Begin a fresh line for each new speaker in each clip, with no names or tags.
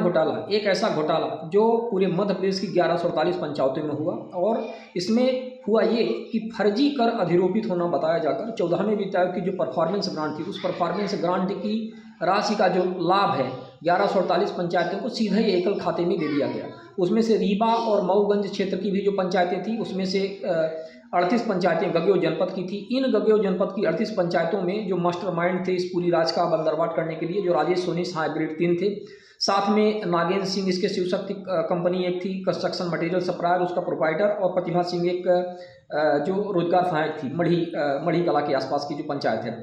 घोटाला एक ऐसा घोटाला जो पूरे मध्य प्रदेश की 1148 पंचायतों में हुआ, और इसमें हुआ ये कि फर्जी कर अधिरोपित होना बताया जाकर 14वें वित्त आयोग की जो परफॉर्मेंस ग्रांट थी, उस परफॉर्मेंस ग्रांट की राशि का जो लाभ है 1148 पंचायतों को सीधे ही एकल खाते में दे दिया गया। उसमें से रीवा और मऊगंज क्षेत्र की भी जो पंचायतें थी, उसमें से 38 पंचायतें गगरेव जनपद की थी। इन गगरेव जनपद की 38 पंचायतों में जो मास्टरमाइंड थे इस पूरी राज का बंदरबाट करने के लिए, जो राजेश सोनी सहायक ग्रेड 3 थे, साथ में नागेंद्र सिंह इसके शिवशक्ति कंपनी एक थी कंस्ट्रक्शन मटेरियल सप्लायर, उसका प्रोप्राइटर, और प्रतिभा सिंह एक जो रोजगार सहायक थी मढ़ी कला के आसपास की जो पंचायत है।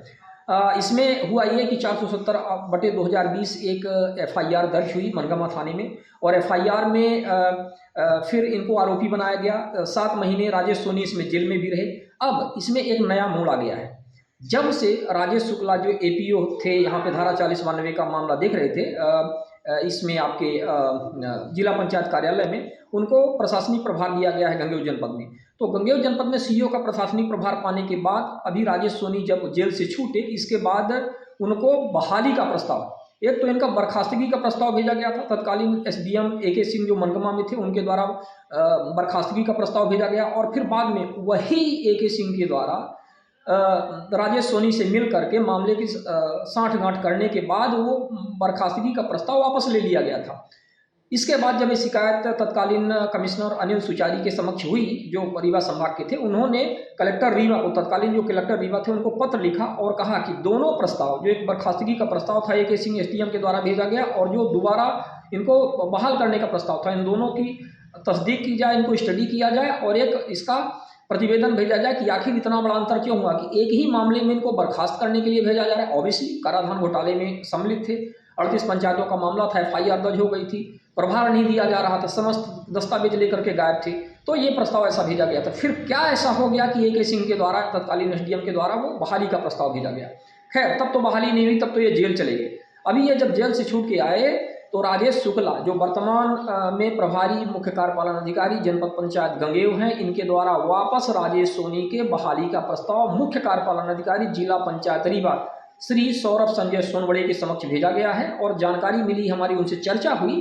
इसमें हुआ ये कि 470/2020 एक FIR दर्ज हुई मनगामा थाने में, और FIR में फिर इनको आरोपी बनाया गया। 7 महीने राजेश सोनी इसमें जेल में भी रहे। अब इसमें एक नया मोड़ आ गया है। जब से राजेश शुक्ला जो APO थे, यहाँ पे धारा 4092 का मामला देख रहे थे, इसमें आपके जिला पंचायत कार्यालय में उनको प्रशासनिक प्रभार दिया गया है गंगेव जनपद में। तो गंगेव जनपद में CO का प्रशासनिक प्रभार पाने के बाद अभी राजेश सोनी जब जेल से छूटे, इसके बाद उनको बहाली का प्रस्ताव, एक तो इनका बर्खास्तगी का प्रस्ताव भेजा गया था, तत्कालीन SDM AK सिंह जो मनगमा में थे उनके द्वारा बर्खास्तगी का प्रस्ताव भेजा गया, और फिर बाद में वही AK सिंह के द्वारा राजेश सोनी से मिल करके मामले की साठगांठ करने के बाद वो बर्खास्तगी का प्रस्ताव वापस ले लिया गया था। इसके बाद जब ये शिकायत तत्कालीन कमिश्नर अनिल सुचारी के समक्ष हुई, जो रीवा संभाग के थे, उन्होंने कलेक्टर रीवा को, तत्कालीन जो कलेक्टर रीवा थे, उनको पत्र लिखा और कहा कि दोनों प्रस्ताव, जो एक बर्खास्तगी का प्रस्ताव था AK सिंह SDM के द्वारा भेजा गया, और जो दोबारा इनको बहाल करने का प्रस्ताव था, इन दोनों की तस्दीक की जाए, इनको स्टडी किया जाए, और एक इसका प्रतिवेदन भेजा जाए कि आखिर इतना बड़ा अंतर क्यों हुआ कि एक ही मामले में इनको बर्खास्त करने के लिए भेजा जा रहा है। ऑब्वियसली कराधान घोटाले में सम्मिलित थे, 38 पंचायतों का मामला था, FIR दर्ज हो गई थी, प्रभार नहीं दिया जा रहा था, समस्त दस्तावेज लेकर के गायब थे, तो ये प्रस्ताव ऐसा भेजा गया था। फिर क्या ऐसा हो गया कि AK सिंह के द्वारा, तत्कालीन SDM के द्वारा वो बहाली का प्रस्ताव भेजा गया। खैर, तब तो बहाली नहीं हुई, तब तो ये जेल चले गए। अभी ये जब जेल से छूट के आए तो राजेश शुक्ला जो वर्तमान में प्रभारी मुख्य कार्यपालन अधिकारी जनपद पंचायत गंगेव हैं, इनके द्वारा वापस राजेश सोनी के बहाली का प्रस्ताव मुख्य कार्यपालन अधिकारी जिला पंचायत रीवा श्री सौरभ संजय सोनवड़े के समक्ष भेजा गया है। और जानकारी मिली, हमारी उनसे चर्चा हुई,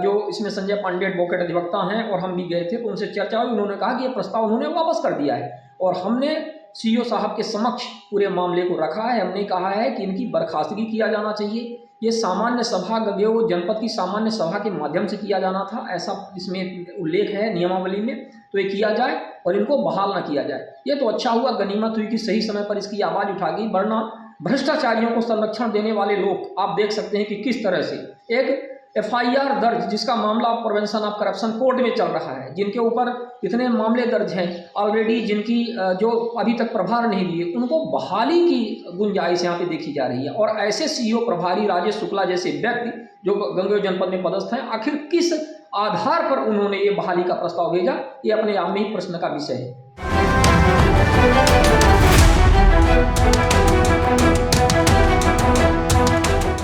जो इसमें संजय पांडे एडवोकेट अधिवक्ता हैं, और हम भी गए थे, तो उनसे चर्चा हुई। उन्होंने कहा कि ये प्रस्ताव उन्होंने वापस कर दिया है, और हमने CO साहब के समक्ष पूरे मामले को रखा है। हमने कहा है कि इनकी बर्खास्तगी किया जाना चाहिए, ये सामान्य सभा गंगेव जनपद की सामान्य सभा के माध्यम से किया जाना था, ऐसा इसमें उल्लेख है नियमावली में, तो ये किया जाए और इनको बहाल ना किया जाए। ये तो अच्छा हुआ, गनीमत हुई कि सही समय पर इसकी आवाज़ उठा गई, वरना भ्रष्टाचारियों को संरक्षण देने वाले लोग, आप देख सकते हैं कि किस तरह से एक FIR दर्ज, जिसका मामला प्रिवेंशन ऑफ करप्शन कोर्ट में चल रहा है, जिनके ऊपर इतने मामले दर्ज हैं ऑलरेडी, जिनकी जो अभी तक प्रभार नहीं दिए, उनको बहाली की गुंजाइश यहाँ पे देखी जा रही है। और ऐसे CO प्रभारी राजेश शुक्ला जैसे व्यक्ति जो गंगेव जनपद में पदस्थ हैं, आखिर किस आधार पर उन्होंने ये बहाली का प्रस्ताव भेजा, ये अपने आप में ही प्रश्न का विषय है।